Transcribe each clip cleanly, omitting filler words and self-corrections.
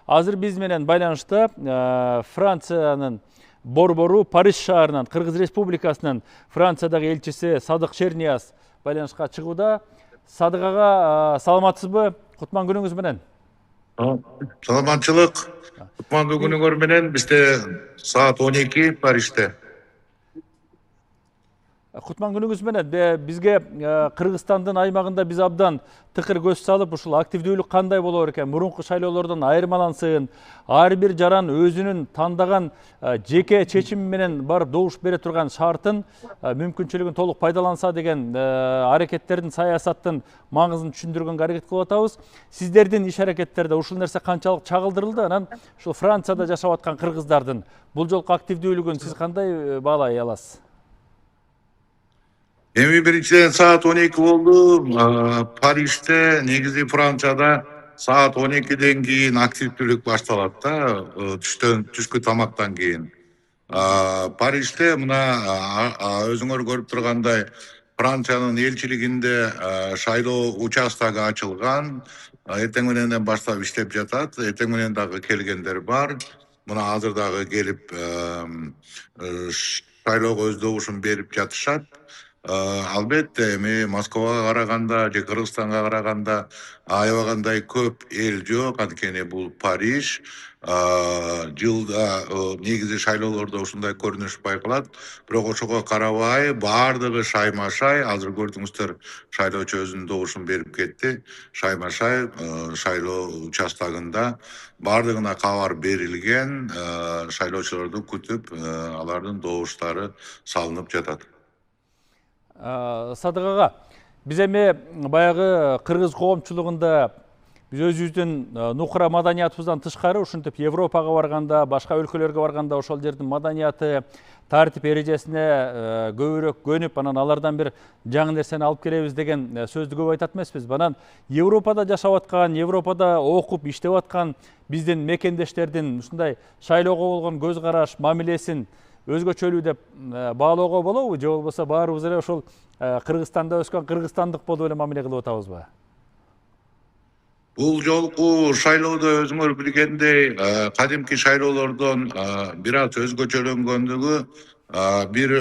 Азыр биз менен байланышта Франциянын борбору Париж шаарынан, Кыргыз Республикасынын Франциядагы элчиси Садык Шернияз байланышка чыгууда. Садык ага, саламатсызбы? Кутман күнүңүз менен. Саламатчылык. Кутмандуу күнүңөр менен. Бизде саат 12 Парижде. Кутман күнүңүз менен. Бизге Кыргызстандын аймагында биз абдан тыкыр көз салып, ушул активдүүлүк кандай болор экен, мурунку шайлоолордон айырмалансын, ар бир жаран өзүнүн тандаган жеке чечими менен барып добуш бере турган шартын мүмкүнчүлүгүн толук пайдаланса деген аракеттердин, саясаттын маңызын түшүндүргөнгө аракет кылып атабыз. Сиздердин иш аракеттерде ушул нерсе канчалык чагылдырылды? Анан ушул Францияда жашап аткан кыргыздардын бул жолку активдүүлүгүн сиз кандай баалай аласыз? Эми биринчиден саат 12 болду. Парижде, негизи Францияда саат 12ден кийин активдүүлүк башталат да, түшкү тамактан кийин. Парижде мына өзүңөр көрүп тургандай Франциянын элчилигинде шайлоо участогу ачылган. Эртең мененден баштап иштеп жатат. Эртең менен дагы келгендер бар. Мына азыр дагы келип шайлоого өз добушун берип жатышат. Албетте эми Москвага караганда же Кыргызстанга караганда аябагандай көп эл жок, анткени бул Париж. Жылда негизи шайлоолордо ушундай көрүнүш байкалат. Бирок ошого карабай баардыгы шайма-шай. Азыр көрдүңүздөр, шайлоочу өзүнүн добушун берип кетти. Шайма-шай шайлоо участогунда баардыгына кабар берилген. Шайлоочулорду күтүп, алардын добуштары салынып жатат. Садык ага, биз эми баягы кыргыз коомчулугунда биз өзүбүздүн нукура маданиятыбыздан тышкары ушинтип Европага барганда, башка өлкөлөргө барганда ошол жердин маданияты, тартип эрежесине көбүрөөк көнүп, анан алардан бир жаңы нерсени алып келебиз деген сөздү көп айтат эмеспиз. Анан Европада жашап аткан, Европада окуп, иштеп аткан биздин мекендештердин ушундай шайлоого болгон көз караш, мамилесин өзгөчөлүү деп баалоого болобу, же болбосо баарыбыз эле ошол Кыргызстанда өскөн кыргызстандык болуп эле мамиле кылып атабызбы? Бул жолку шайлоодо өзүңөр билгендей, кадимки шайлоолордон бир аз өзгөчөлөнгөндүгү, бир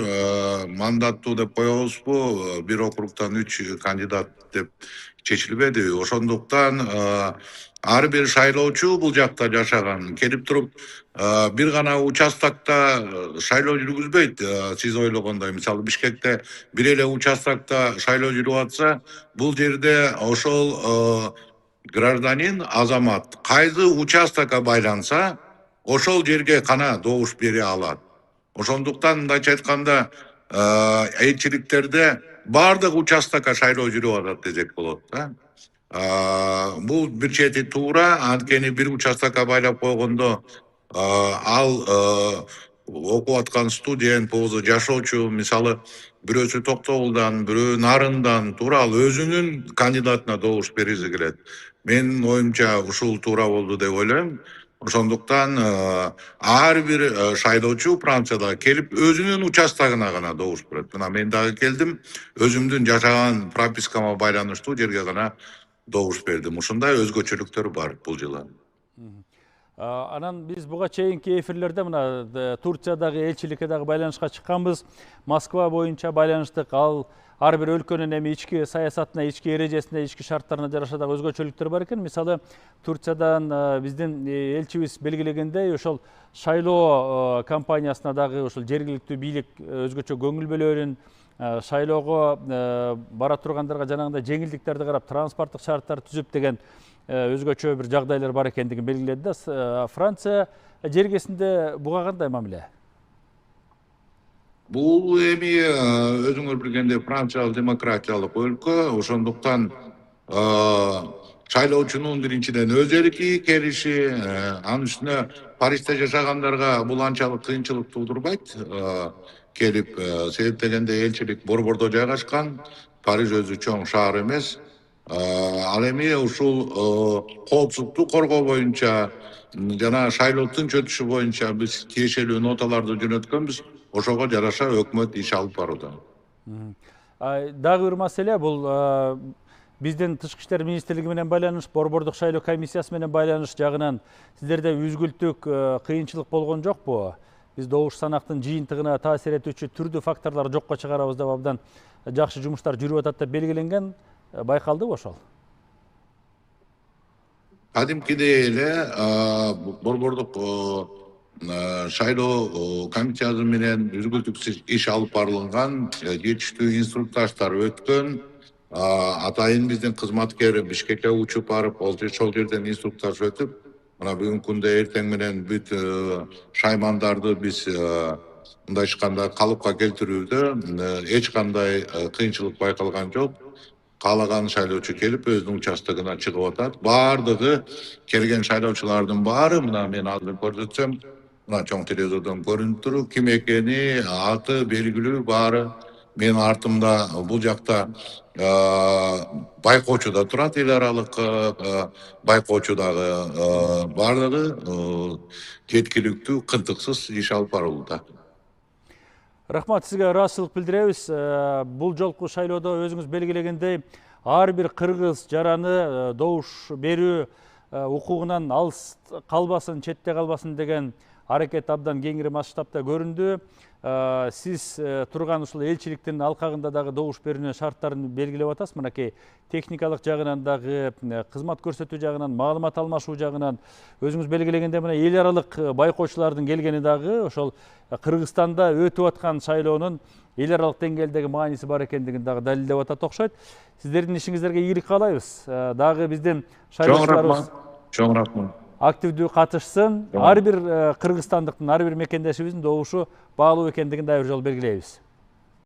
мандаттуу деп коебузбу, бир округтан 3 кандидат деп чечилбеди. Ошондуктан ар бир шайлоочу бул жакта жашаган келип туруп бир гана участокто шайлоо жүргүзбөйт. Сиз ойлогондой, мисалы Бишкекте бир эле участокто шайлоо жүрүп атса, бул жерде ошол гражданин, азамат кайсы участокко байланса, ошол жерге гана добуш бере алат. Ошондуктан мындайча айтканда, элчиликтерде баардык участокко шайлоо жүрүп атат десек болот да. Бул бир чети туура, анткени бир участокко байлап койгондо ал окуп аткан студент болбосо жашоочу, мисалы бирөөсү Токтогулдан, бирөө Нарындан туура ал өзүнүн кандидатына добуш бергиси келет. Менин оюмча ушул туура болду деп ойлойм. Ошондуктан ар бир шайлоочу Францияда келип өзүнүн участогуна гана добуш берет. Мына мен дагы келдим, өзүмдүн жашаган пропискама байланыштуу жерге гана добуш бердим. Ушундай өзгөчөлүктөр бар бул жылы. Анан биз буга чейинки эфирлерде мына Турциядагы элчиликке дагы байланышка чыкканбыз. Москва боюнча байланыштык. Ал ар бир өлкөнүн эми ички саясатына, ички эрежесине, ички шарттарына жараша дагы өзгөчөлүктөр бар экен. Мисалы, Турциядан биздин элчибиз белгилегендей, ошол шайлоо кампаниясына дагы ошол жергиликтүү бийлик өзгөчө көңүл бөлөрүн, шайлоого бара тургандарга жанагындай жеңилдиктерди карап, транспорттук шарттар түзүп деген өзгөчө бир жагдайлар бар экендигин белгиледи да. Франция жергесинде буга кандай мамиле? Бул эми өзүңөр билгендей Франция демократиялык өлкө, ошондуктан шайлоочунун биринчиден өз эрки келиши, анын үстүнө Парижде жашагандарга бул анчалык кыйынчылык туудурбайт. Келип, себеп дегенде элчилик борбордо жайгашкан, Париж өзү чоң шаар эмес. Ал эми ушул коопсуздукту коргоо боюнча жана шайлоо тынч өтүшү боюнча биз тиешелүү ноталарды жөнөткөнбүз. Ошого жараша өкмөт иш алып барууда. Дагы бир маселе, бул биздин Тышкы иштер министрлиги менен байланыш, борбордук шайлоо комиссиясы менен байланыш жагынан сиздерде үзгүлтүк, кыйынчылык болгон жокпу? Биз добуш санактын жыйынтыгына таасир этүүчү түрдүү факторлорду жокко чыгарабыз деп абдан жакшы жумуштар жүрүп атат деп белгиленген, байкалдыбы ошол? Кадимкидей эле борбордук шайлоо комиссиясы менен үзгүлтүксүз иш алып барылган, жетиштүү инструктаждар өткөн. Атайын биздин кызматкер Бишкекке учуп барып, ошол жерден инструктаж өтүп, мына бүгүнкү күндө эртең менен бүт шаймандарды биз мындайча айтканда калыпка келтирүүдө эч кандай кыйынчылык байкалган жок. Каалаган шайлоочу келип өзүнүн участогуна чыгып атат. Баардыгы келген шайлоочулардын баары мына мен азыр көрсөтсөм, мына чоң телевизордон көрүнүп туруп, ким экени, аты белгилүү баары. Менин артымда бул жакта байкоочу да турат, эл аралык байкоочу дагы, баардыгы жеткиликтүү, кынтыксыз иш алып барылууда. Рахмат, сизге ыраазычылык билдиребиз. Бул жолку шайлоодо өзүңүз белгилегендей, ар бир кыргыз жараны добуш берүү укугунан алыс калбасын, четте калбасын деген аракет абдан кеңири масштабта көрүндү. Сиз турган ушул элчиликтин алкагында дагы добуш берүүнүн шарттарын белгилеп атасыз. Мынакей техникалык жагынан дагы, кызмат көрсөтүү жагынан, маалымат алмашуу жагынан өзүңүз белгилегендей мына эл аралык байкоочулардын келгени дагы ошол Кыргызстанда өтүп аткан шайлоонун эл аралык деңгээлдеги мааниси бар экендигин дагы далилдеп атат окшойт. Сиздердин ишиңиздерге ийгилик каалайбыз. Дагы биздин шайлоочуларыбыз Чоң рахмат. активдүү катышсын. Ар бир кыргызстандыктын, ар бир мекендешибиздин добушу баалуу экендигин дагы бир жолу белгилейбиз.